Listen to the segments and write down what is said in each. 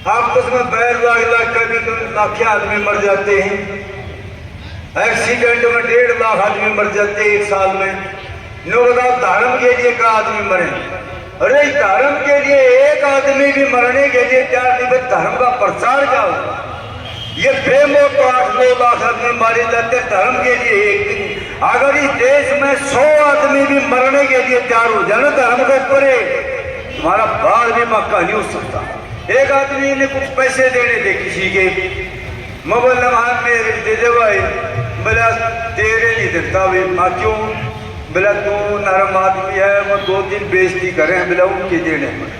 आपस में बैर लाख कभी लाख आदमी मर जाते हैं, एक्सीडेंट में 1.5 लाख आदमी मर जाते हैं एक साल में। नो बताओ धर्म के लिए का आदमी मरे? अरे धर्म के लिए एक आदमी भी मरने के लिए तैयार नहीं, भाई धर्म का प्रचार क्या होगा? ये बेमौत तो 8-9 लाख आदमी मारे जाते हैं धर्म के लिए एक दिन। अगर इस देश में 100 आदमी भी मरने के लिए तैयार हो जाए ना धर्म के ऊपर, तुम्हारा बाल भी मक्का नहीं हो सकता। एक आदमी ने कुछ पैसे देने थे किसी के, मोबाइल नंबर मेरे दे दे भाई, बोला तेरे नहीं देता भाई। माँ क्यों? बोला तू नरम आदमी है, वो 2 दिन बेइज्जती करें, बोला उनके देने में।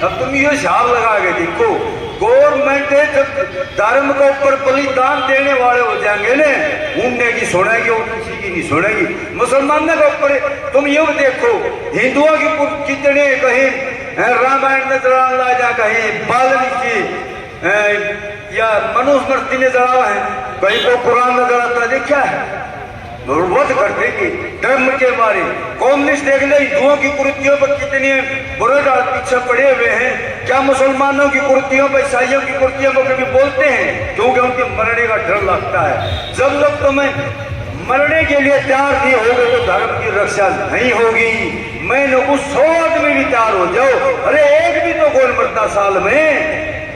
अब तुम ये हिसाब लगा के देखो, गवर्नमेंट जब धर्म के ऊपर बलिदान देने वाले हो जाएंगे ना, उनने की सुनेगी और किसी की नहीं सुनेगी। मुसलमानों के ऊपर तुम ये देखो, हिंदुओं की कितने कहीं रामायण नजर आ जा, कहीं वाल्मीकि या मनुस्मृति नजर आ है, कहीं को कुरान नजर आता देखा है। वध करते कि धर्म के बारे कम्युनिस्ट देख ले, हिंदुओं की कुरीतियों पर कितने बुरे डाल पीछे पड़े हुए हैं। क्या मुसलमानों की कुरीतियों पर, ईसाइयों की कुरीतियों पर कभी बोलते हैं? क्योंकि उनके मरने का डर लगता है। जब लोग तुम्हें मरने के लिए तैयार नहीं होगे तो धर्म की रक्षा नहीं होगी। मैं लोग 100 आदमी भी तैयार हो जाओ, अरे एक भी तो गोल मरता साल में।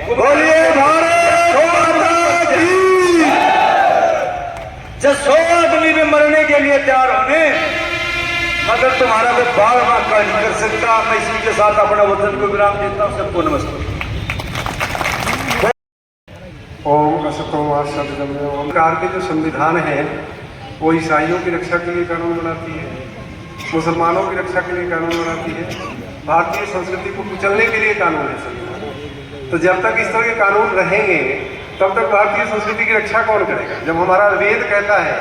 बोलिए भारत माता की। जब 100 आदमी भी मरने के लिए तैयार होने, मगर तुम्हारा कोई बाल माका नहीं कर सकता। मैं इसी के साथ अपना वचन को विराम देता हूँ। सबको नमस्ते। ओम असतोम मा सद्गमय। ओमकार के जो संविधान है वो ईसाइयों की रक्षा के लिए कानून बनाती है, मुसलमानों की रक्षा के लिए कानून बनाती है, भारतीय संस्कृति को कुचलने के लिए कानून है संविधान। तो जब तक इस तरह के कानून रहेंगे तब तक भारतीय संस्कृति की रक्षा कौन करेगा? जब हमारा वेद कहता है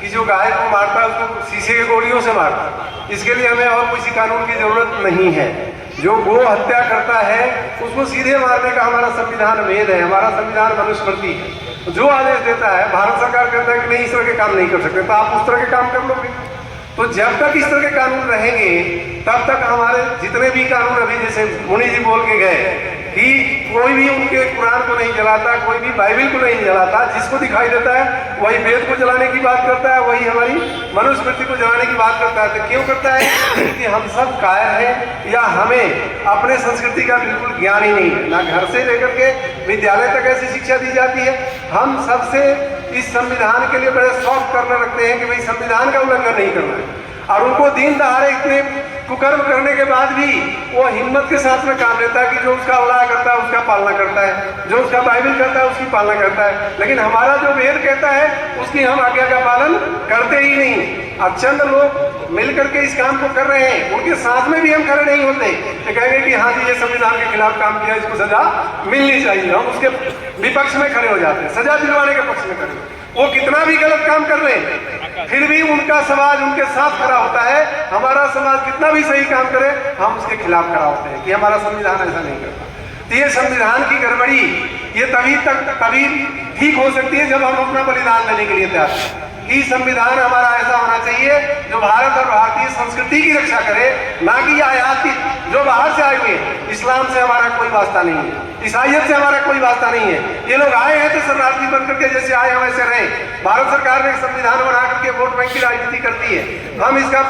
कि जो गाय को मारता है उसको शीशे के गोलियों से मारता है, इसके लिए हमें और किसी कानून की जरूरत नहीं है। जो गो हत्या करता है उसको सीधे मारने का हमारा संविधान वेद है, हमारा संविधान मनुस्मृति है। जो आदेश देता है, भारत सरकार कहता है कि नहीं इस तरह के काम नहीं कर सकते, तो आप उस तरह के काम कर लोगे। तो जब तक इस तरह के कानून रहेंगे तब तक हमारे जितने भी कानून, अभी जैसे मुनि जी बोल के गए कि कोई भी उनके कुरान को नहीं जलाता, कोई भी बाइबल को नहीं जलाता, जिसको दिखाई देता है वही वेद को जलाने की बात करता है, वही हमारी मनुस्मृति को जलाने की बात करता है। तो क्यों करता है? कि हम सब कायर हैं या हमें अपने संस्कृति का बिल्कुल ज्ञान ही नहीं है। ना घर से लेकर के विद्यालय तक ऐसी शिक्षा दी जाती है। हम सबसे इस संविधान के लिए बड़े शौक करने लगते हैं कि भाई संविधान का उल्लंघन नहीं करना है, और उनको दिन दहाड़े इतने कुकर्म करने के बाद भी वो हिम्मत के साथ में काम लेता है कि जो उसका अल्लाह करता है उसका पालना करता है, जो उसका बाइबल कहता है उसकी पालना करता है। लेकिन हमारा जो वेद कहता है उसकी हम आज्ञा का पालन करते ही नहीं। अब चंद लोग मिल करके इस काम को कर रहे हैं, उनके साथ में भी हम खड़े नहीं होते। तो कहेंगे कि हाँ जी ये संविधान के खिलाफ काम किया, इसको सजा मिलनी चाहिए, हम उसके विपक्ष में खड़े हो जाते हैं, सजा दिलवाने के पक्ष में खड़े। वो कितना भी गलत काम कर रहे हैं फिर भी उनका समाज उनके साथ खड़ा होता है। हमारा समाज कितना भी सही काम करे हम उसके खिलाफ खड़ा होते हैं कि हमारा संविधान ऐसा नहीं करता। तो ये संविधान की गड़बड़ी ये तभी ठीक हो सकती है जब हम अपना बलिदान देने के लिए तैयार हैं कि संविधान हमारा ऐसा होना चाहिए जो भारत और भारतीय संस्कृति की रक्षा करे, ना कि आयाती जो बाहर से आए हुए। इस्लाम से हमारा कोई वास्ता नहीं है, ईसाइयत से हमारा कोई वास्ता नहीं है। ये लोग आए हैं तो शरणार्थी बन करके जैसे आए हम वैसे रहे। भारत सरकार ने संविधान बना करके वोट बैंक की राजनीति करती है, हम इसका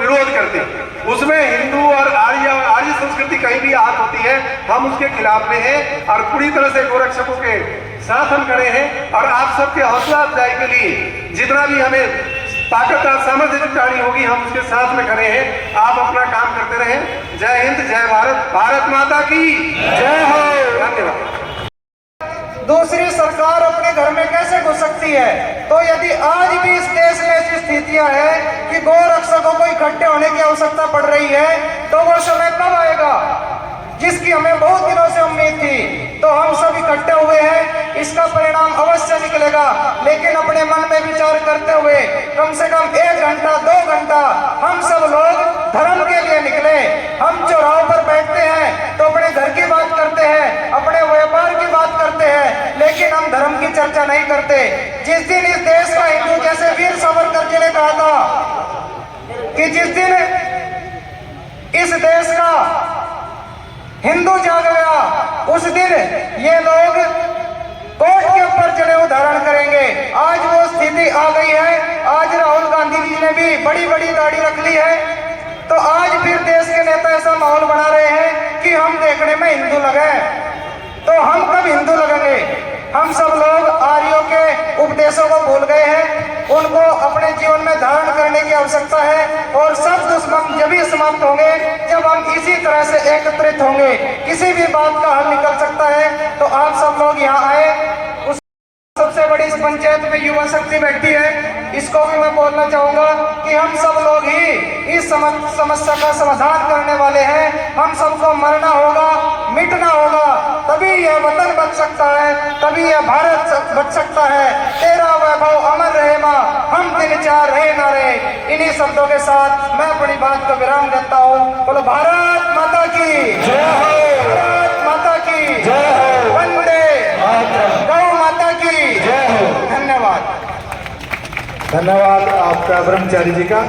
विरोध करते हैं। उसमें हिंदू और आर्य संस्कृति कहीं भी आहत होती है हम उसके खिलाफ में हैं और पूरी तरह से गोरक्षकों के साथ हम खड़े हैं। और आप सबके हौसला अफजाई के लिए जितना भी हमें ताकत और सामर्थ्य जुटानी होगी हम उसके साथ में खड़े हैं। आप अपना काम करते रहें। जय हिंद, जय भारत, भारत माता की जय हो। धन्यवाद। दूसरी सरकार अपने घर में कैसे घुस सकती है? तो यदि आज भी इस देश में ऐसी स्थितियां हैं कि गोरक्षकों को इकट्ठे होने की आवश्यकता पड़ रही है, तो वो समय कब आएगा जिसकी हमें बहुत दिनों से उम्मीद थी? तो हम सब इकट्ठे हुए हैं, इसका परिणाम अवश्य निकलेगा। लेकिन अपने मन में विचार करते हुए कम से कम 1 घंटा 2 घंटा हम सब लोग धर्म के लिए निकले। हम चौराहों पर बैठते हैं तो अपने घर की बात करते हैं, अपने व्यापार की बात करते हैं, लेकिन हम धर्म की चर्चा नहीं करते। जिस दिन इस देश का हिंदू, जैसे वीर सावरकर जी ने कहा था कि जिस दिन इस देश का हिंदू जाग गया, उस दिन ये लोग कोर्ट के ऊपर जनेऊ धारण करेंगे। आज वो स्थिति आ गई है। आज राहुल गांधी जी ने भी बड़ी बड़ी दाढ़ी रख ली है, तो आज फिर देश के नेता ऐसा माहौल बना रहे हैं कि हम देखने में हिंदू लगे। तो हम कब हिंदू लगेंगे? हम सब लोग आर्यों के उपदेशों को भूल गए हैं, उनको अपने जीवन में धारण करने की आवश्यकता है। और सब दुश्मन जब भी समाप्त होंगे जब हम इसी तरह से एकत्रित होंगे, किसी भी बात का हल निकल सकता है। तो आप सब लोग यहाँ आए। उस सबसे बड़ी इस पंचायत में युवा शक्ति बैठी है, इसको भी मैं बोलना चाहूंगा कि हम सब लोग ही इस समस्या का समाधान करने वाले हैं। हम सबको मरना होगा, मिटना होगा, तभी यह वतन बच सकता है, तभी यह भारत बच सकता है। तेरा वैभव अमर रहे माँ, हम दिन चार रहे ना रहे। इन्हीं शब्दों के साथ मैं अपनी बात को विराम देता हूँ। बोलो भारत माता की जय हो, भारत माता की जय हो, वंदे गौ माता की जय हो। धन्यवाद। धन्यवाद आपका ब्रह्मचारी जी का।